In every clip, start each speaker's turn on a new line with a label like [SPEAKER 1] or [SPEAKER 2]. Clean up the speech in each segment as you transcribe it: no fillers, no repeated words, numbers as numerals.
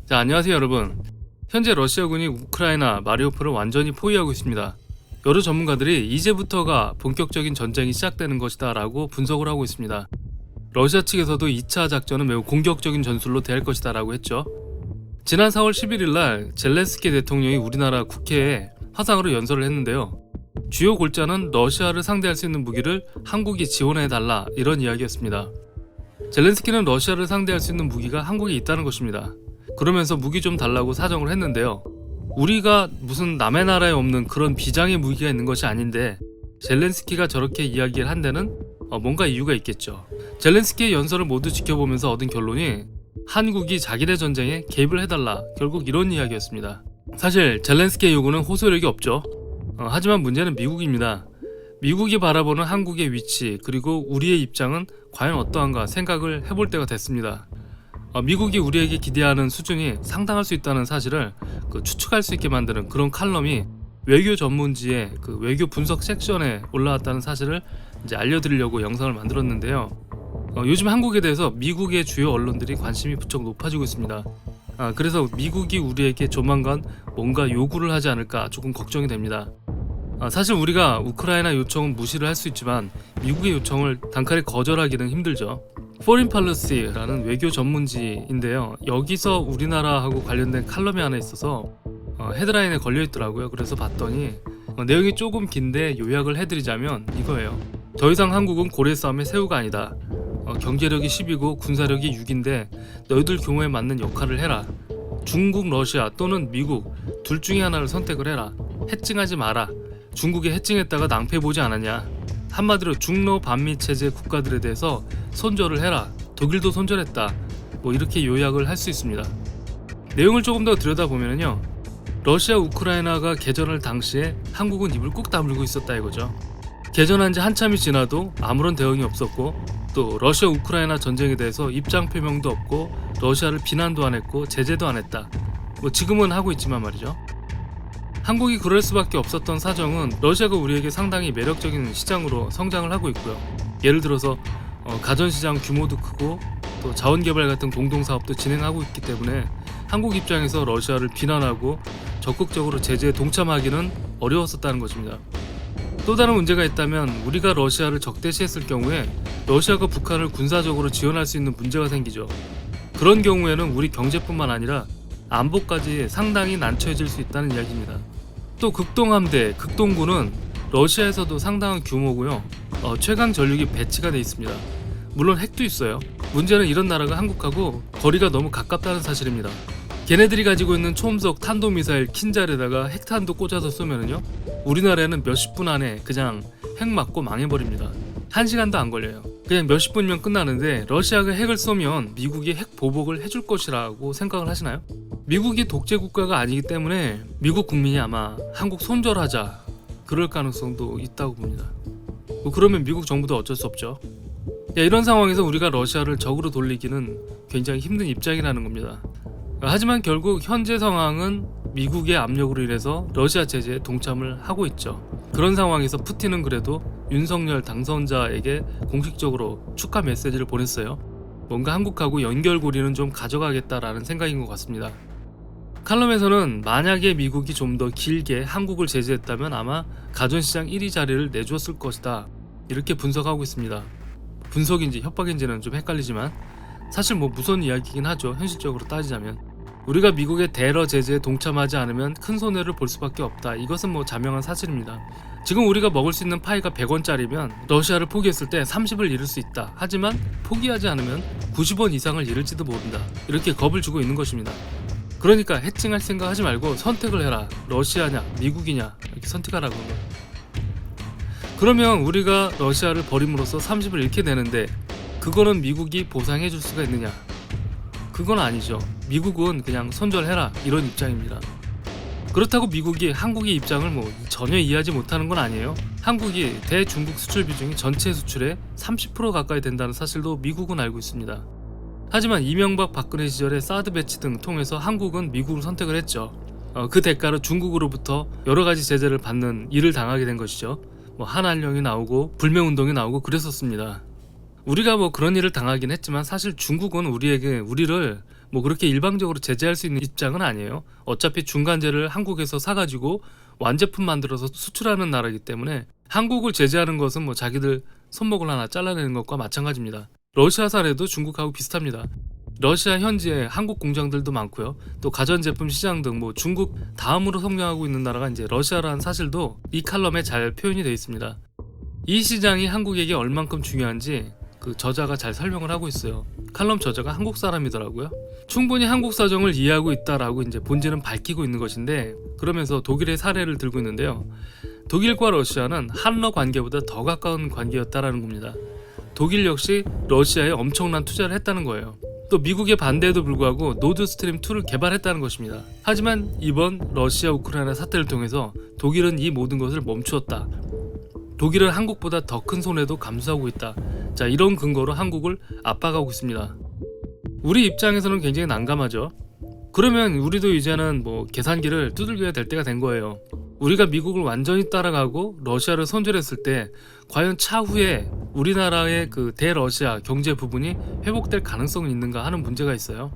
[SPEAKER 1] 자, 안녕하세요 여러분. 현재 러시아군이 우크라이나 마리우폴을 완전히 포위하고 있습니다. 여러 전문가들이 이제부터가 본격적인 전쟁이 시작되는 것이다 라고 분석을 하고 있습니다. 러시아 측에서도 2차 작전은 매우 공격적인 전술로 대할 것이다 라고 했죠. 지난 4월 11일 날 젤렌스키 대통령이 우리나라 국회에 화상으로 연설을 했는데요. 주요 골자는 러시아를 상대할 수 있는 무기를 한국이 지원해달라 이런 이야기였습니다. 젤렌스키는 러시아를 상대할 수 있는 무기가 한국에 있다는 것입니다. 그러면서 무기 좀 달라고 사정을 했는데요. 우리가 무슨 남의 나라에 없는 그런 비장의 무기가 있는 것이 아닌데 젤렌스키가 저렇게 이야기를 한 데는 뭔가 이유가 있겠죠. 젤렌스키의 연설을 모두 지켜보면서 얻은 결론이 한국이 자기네 전쟁에 개입을 해달라, 결국 이런 이야기였습니다. 사실 젤렌스키의 요구는 호소력이 없죠. 하지만 문제는 미국입니다. 미국이 바라보는 한국의 위치 그리고 우리의 입장은 과연 어떠한가 생각을 해볼 때가 됐습니다. 미국이 우리에게 기대하는 수준이 상당할 수 있다는 사실을 추측할 수 있게 만드는 그런 칼럼이 외교 전문지의 외교 분석 섹션에 올라왔다는 사실을 이제 알려드리려고 영상을 만들었는데요. 요즘 한국에 대해서 미국의 주요 언론들이 관심이 부쩍 높아지고 있습니다. 그래서 미국이 우리에게 조만간 뭔가 요구를 하지 않을까 조금 걱정이 됩니다. 사실 우리가 우크라이나 요청은 무시를 할 수 있지만 미국의 요청을 단칼에 거절하기는 힘들죠. Foreign Policy라는 외교 전문지인데요. 여기서 우리나라하고 관련된 칼럼이 하나 있어서 헤드라인에 걸려있더라고요. 그래서 봤더니 내용이 조금 긴데 요약을 해드리자면 이거예요. 더 이상 한국은 고래 싸움의 새우가 아니다. 경제력이 10이고 군사력이 6인데 너희들 규모에 맞는 역할을 해라. 중국, 러시아 또는 미국 둘 중에 하나를 선택을 해라. 해칭하지 마라. 중국이 해칭했다가 낭패보지 않았냐. 한마디로 중러 반미 체제 국가들에 대해서 손절을 해라. 독일도 손절했다. 이렇게 요약을 할 수 있습니다. 내용을 조금 더 들여다보면요, 러시아 우크라이나가 개전할 당시에 한국은 입을 꾹 다물고 있었다 이거죠. 개전한 지 한참이 지나도 아무런 대응이 없었고, 또 러시아 우크라이나 전쟁에 대해서 입장 표명도 없고 러시아를 비난도 안 했고 제재도 안 했다. 지금은 하고 있지만 말이죠. 한국이 그럴 수밖에 없었던 사정은 러시아가 우리에게 상당히 매력적인 시장으로 성장을 하고 있고요. 예를 들어서 가전시장 규모도 크고 또 자원개발 같은 공동사업도 진행하고 있기 때문에 한국 입장에서 러시아를 비난하고 적극적으로 제재에 동참하기는 어려웠었다는 것입니다. 또 다른 문제가 있다면 우리가 러시아를 적대시했을 경우에 러시아가 북한을 군사적으로 지원할 수 있는 문제가 생기죠. 그런 경우에는 우리 경제뿐만 아니라 안보까지 상당히 난처해질 수 있다는 이야기입니다. 또 극동함대, 극동군은 러시아에서도 상당한 규모고요. 최강 전력이 배치가 돼 있습니다. 물론 핵도 있어요. 문제는 이런 나라가 한국하고 거리가 너무 가깝다는 사실입니다. 걔네들이 가지고 있는 초음속 탄도미사일 킨잘에다가 핵탄도 꽂아서 쏘면은요, 우리나라에는 몇십 분 안에 그냥 핵 맞고 망해버립니다. 1시간도 안 걸려요. 그냥 몇십 분이면 끝나는데 러시아가 핵을 쏘면 미국이 핵 보복을 해줄 것이라고 생각을 하시나요? 미국이 독재 국가가 아니기 때문에 미국 국민이 아마 한국 손절하자 그럴 가능성도 있다고 봅니다. 그러면 미국 정부도 어쩔 수 없죠. 이런 상황에서 우리가 러시아를 적으로 돌리기는 굉장히 힘든 입장이라는 겁니다. 하지만 결국 현재 상황은 미국의 압력으로 인해서 러시아 제재에 동참을 하고 있죠. 그런 상황에서 푸틴은 그래도 윤석열 당선자에게 공식적으로 축하 메시지를 보냈어요. 뭔가 한국하고 연결고리는 좀 가져가겠다라는 생각인 것 같습니다. 칼럼에서는 만약에 미국이 좀 더 길게 한국을 제재했다면 아마 가전시장 1위 자리를 내주었을 것이다, 이렇게 분석하고 있습니다. 분석인지 협박인지는 좀 헷갈리지만 사실 무서운 이야기긴 하죠. 현실적으로 따지자면 우리가 미국의 대러 제재에 동참하지 않으면 큰 손해를 볼 수밖에 없다. 이것은 자명한 사실입니다. 지금 우리가 먹을 수 있는 파이가 100원짜리면 러시아를 포기했을 때 30을 잃을 수 있다. 하지만 포기하지 않으면 90원 이상을 잃을지도 모른다. 이렇게 겁을 주고 있는 것입니다. 그러니까 해칭할 생각 하지 말고 선택을 해라. 러시아냐 미국이냐 이렇게 선택하라고. 그러면 우리가 러시아를 버림으로써 30을 잃게 되는데 그거는 미국이 보상해 줄 수가 있느냐? 그건 아니죠. 미국은 그냥 손절해라 이런 입장입니다. 그렇다고 미국이 한국의 입장을 전혀 이해하지 못하는 건 아니에요. 한국이 대중국 수출 비중이 전체 수출의 30% 가까이 된다는 사실도 미국은 알고 있습니다. 하지만 이명박 박근혜 시절에 사드 배치 등 통해서 한국은 미국을 선택을 했죠. 그 대가로 중국으로부터 여러 가지 제재를 받는 일을 당하게 된 것이죠. 한한령이 나오고 불매운동이 나오고 그랬었습니다. 우리가 그런 일을 당하긴 했지만 사실 중국은 우리를 뭐 그렇게 일방적으로 제재할 수 있는 입장은 아니에요. 어차피 중간재를 한국에서 사가지고 완제품 만들어서 수출하는 나라이기 때문에 한국을 제재하는 것은 뭐 자기들 손목을 하나 잘라내는 것과 마찬가지입니다. 러시아 사례도 중국하고 비슷합니다. 러시아 현지에 한국 공장들도 많고요. 또 가전제품 시장 등 뭐 중국 다음으로 성장하고 있는 나라가 이제 러시아라는 사실도 이 칼럼에 잘 표현이 되어 있습니다. 이 시장이 한국에게 얼만큼 중요한지 그 저자가 잘 설명을 하고 있어요. 칼럼 저자가 한국 사람이더라고요. 충분히 한국 사정을 이해하고 있다라고 이제 본질은 밝히고 있는 것인데, 그러면서 독일의 사례를 들고 있는데요. 독일과 러시아는 한러 관계보다 더 가까운 관계였다라는 겁니다. 독일 역시 러시아에 엄청난 투자를 했다는 거예요. 또 미국의 반대에도 불구하고 노드스트림 2를 개발했다는 것입니다. 하지만 이번 러시아 우크라이나 사태를 통해서 독일은 이 모든 것을 멈추었다. 독일은 한국보다 더 큰 손해도 감수하고 있다. 자, 이런 근거로 한국을 압박하고 있습니다. 우리 입장에서는 굉장히 난감하죠. 그러면 우리도 이제는 뭐 계산기를 두들겨야 될 때가 된 거예요. 우리가 미국을 완전히 따라가고 러시아를 손절했을 때 과연 차후에 우리나라의 그 대러시아 경제 부분이 회복될 가능성은 있는가 하는 문제가 있어요.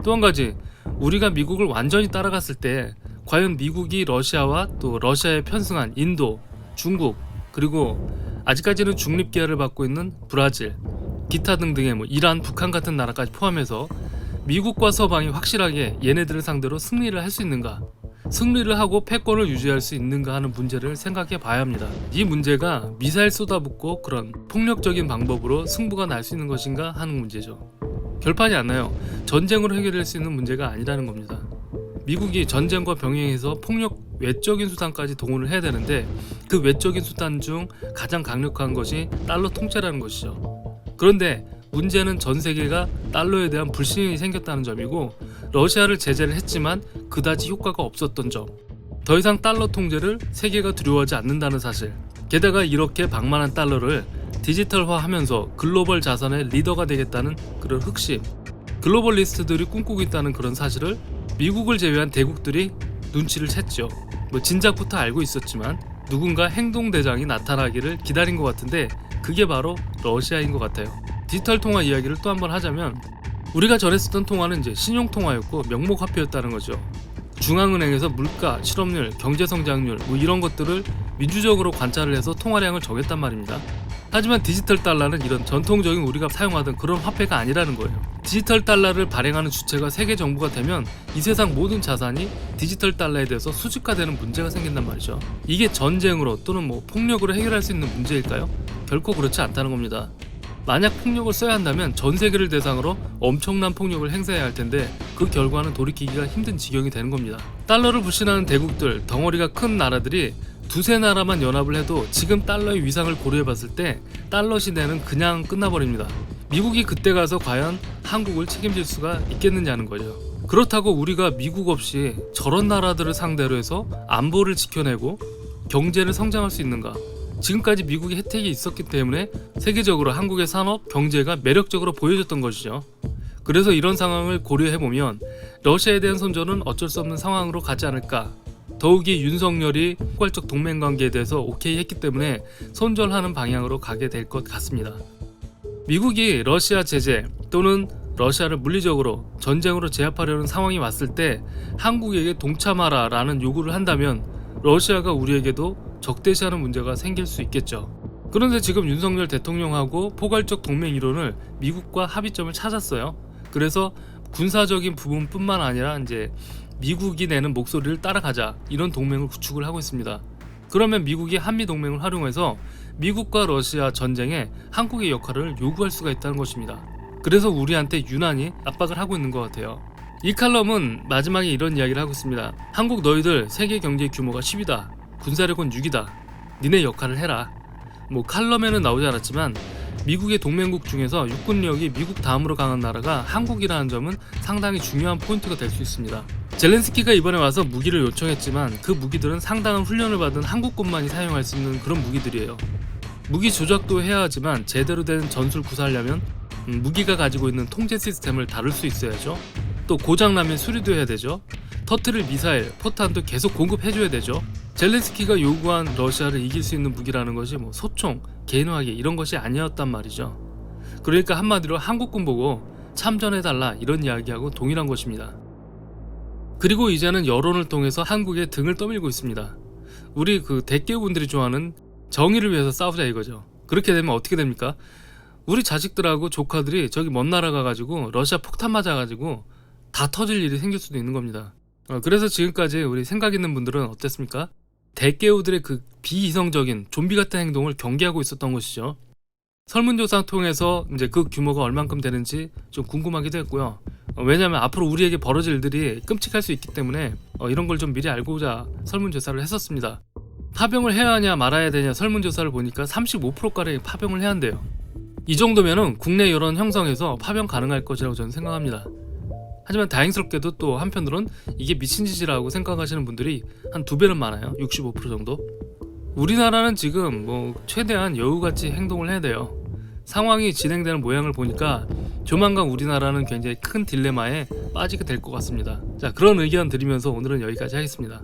[SPEAKER 1] 또 한 가지, 우리가 미국을 완전히 따라갔을 때 과연 미국이 러시아와 또 러시아에 편승한 인도, 중국, 그리고 아직까지는 중립기아를 받고 있는 브라질, 기타 등등의 뭐 이란, 북한 같은 나라까지 포함해서 미국과 서방이 확실하게 얘네들을 상대로 승리를 할 수 있는가, 승리를 하고 패권을 유지할 수 있는가 하는 문제를 생각해 봐야 합니다. 이 문제가 미사일 쏟아붓고 그런 폭력적인 방법으로 승부가 날 수 있는 것인가 하는 문제죠. 결판이 안 나요. 전쟁으로 해결될 수 있는 문제가 아니라는 겁니다. 미국이 전쟁과 병행해서 폭력 외적인 수단까지 동원을 해야 되는데, 그 외적인 수단 중 가장 강력한 것이 달러 통제라는 것이죠. 그런데 문제는 전 세계가 달러에 대한 불신이 생겼다는 점이고, 러시아를 제재를 했지만 그다지 효과가 없었던 점, 더 이상 달러 통제를 세계가 두려워하지 않는다는 사실, 게다가 이렇게 방만한 달러를 디지털화하면서 글로벌 자산의 리더가 되겠다는 그런 흑심, 글로벌리스트들이 꿈꾸고 있다는 그런 사실을 미국을 제외한 대국들이 눈치를 챘죠. 뭐 진작부터 알고 있었지만 누군가 행동대장이 나타나기를 기다린 것 같은데, 그게 바로 러시아인 것 같아요. 디지털 통화 이야기를 또 한번 하자면, 우리가 전에 쓰던 통화는 이제 신용통화였고 명목화폐였다는 거죠. 중앙은행에서 물가, 실업률, 경제성장률 뭐 이런 것들을 민주적으로 관찰을 해서 통화량을 정했단 말입니다. 하지만 디지털 달러는 이런 전통적인 우리가 사용하던 그런 화폐가 아니라는 거예요. 디지털 달러를 발행하는 주체가 세계 정부가 되면 이 세상 모든 자산이 디지털 달러에 대해서 수직화되는 문제가 생긴단 말이죠. 이게 전쟁으로 또는 뭐 폭력으로 해결할 수 있는 문제일까요? 결코 그렇지 않다는 겁니다. 만약 폭력을 써야 한다면 전 세계를 대상으로 엄청난 폭력을 행사해야 할 텐데, 그 결과는 돌이키기가 힘든 지경이 되는 겁니다. 달러를 불신하는 대국들, 덩어리가 큰 나라들이 두세 나라만 연합을 해도 지금 달러의 위상을 고려해봤을 때 달러 시대는 그냥 끝나버립니다. 미국이 그때 가서 과연 한국을 책임질 수가 있겠느냐는 거죠. 그렇다고 우리가 미국 없이 저런 나라들을 상대로 해서 안보를 지켜내고 경제를 성장할 수 있는가? 지금까지 미국이 혜택이 있었기 때문에 세계적으로 한국의 산업, 경제가 매력적으로 보여졌던 것이죠. 그래서 이런 상황을 고려해보면 러시아에 대한 손절은 어쩔 수 없는 상황으로 가지 않을까. 더욱이 윤석열이 포괄적 동맹관계에 대해서 오케이 했기 때문에 손절하는 방향으로 가게 될 것 같습니다. 미국이 러시아 제재 또는 러시아를 물리적으로 전쟁으로 제압하려는 상황이 왔을 때 한국에게 동참하라 라는 요구를 한다면 러시아가 우리에게도 적대시하는 문제가 생길 수 있겠죠. 그런데 지금 윤석열 대통령하고 포괄적 동맹 이론을 미국과 합의점을 찾았어요. 그래서 군사적인 부분뿐만 아니라 이제 미국이 내는 목소리를 따라가자, 이런 동맹을 구축을 하고 있습니다. 그러면 미국이 한미 동맹을 활용해서 미국과 러시아 전쟁에 한국의 역할을 요구할 수가 있다는 것입니다. 그래서 우리한테 유난히 압박을 하고 있는 것 같아요. 이 칼럼은 마지막에 이런 이야기를 하고 있습니다. 한국 너희들 세계 경제 규모가 10이다. 군사력은 6이다. 니네 역할을 해라. 뭐 칼럼에는 나오지 않았지만 미국의 동맹국 중에서 육군력이 미국 다음으로 강한 나라가 한국이라는 점은 상당히 중요한 포인트가 될 수 있습니다. 젤렌스키가 이번에 와서 무기를 요청했지만 그 무기들은 상당한 훈련을 받은 한국군만이 사용할 수 있는 그런 무기들이에요. 무기 조작도 해야 하지만 제대로 된 전술 구사하려면 무기가 가지고 있는 통제 시스템을 다룰 수 있어야죠. 또 고장나면 수리도 해야 되죠. 터트릴 미사일, 포탄도 계속 공급해줘야 되죠. 젤렌스키가 요구한 러시아를 이길 수 있는 무기라는 것이 뭐 소총, 개인화기 이런 것이 아니었단 말이죠. 그러니까 한마디로 한국군 보고 참전해달라 이런 이야기하고 동일한 것입니다. 그리고 이제는 여론을 통해서 한국에 등을 떠밀고 있습니다. 우리 그 대기업분들이 좋아하는 정의를 위해서 싸우자 이거죠. 그렇게 되면 어떻게 됩니까? 우리 자식들하고 조카들이 저기 먼 나라 가가지고 러시아 폭탄 맞아가지고 다 터질 일이 생길 수도 있는 겁니다. 그래서 지금까지 우리 생각 있는 분들은 어땠습니까? 대기업들의 그 비이성적인 좀비 같은 행동을 경계하고 있었던 것이죠. 설문조사 통해서 이제 그 규모가 얼만큼 되는지 좀 궁금하기도 했고요. 왜냐하면 앞으로 우리에게 벌어질 일들이 끔찍할 수 있기 때문에 이런 걸 좀 미리 알고자 설문조사를 했었습니다. 파병을 해야 하냐 말아야 되냐 설문조사를 보니까 35%가량이 파병을 해야 한대요. 이 정도면은 국내 여론 형성에서 파병 가능할 것이라고 저는 생각합니다. 하지만 다행스럽게도 또 한편으론 이게 미친 짓이라고 생각하시는 분들이 한 2배는 많아요. 65% 정도. 우리나라는 지금 뭐 최대한 여우같이 행동을 해야 돼요. 상황이 진행되는 모양을 보니까 조만간 우리나라는 굉장히 큰 딜레마에 빠지게 될 것 같습니다. 자, 그런 의견 드리면서 오늘은 여기까지 하겠습니다.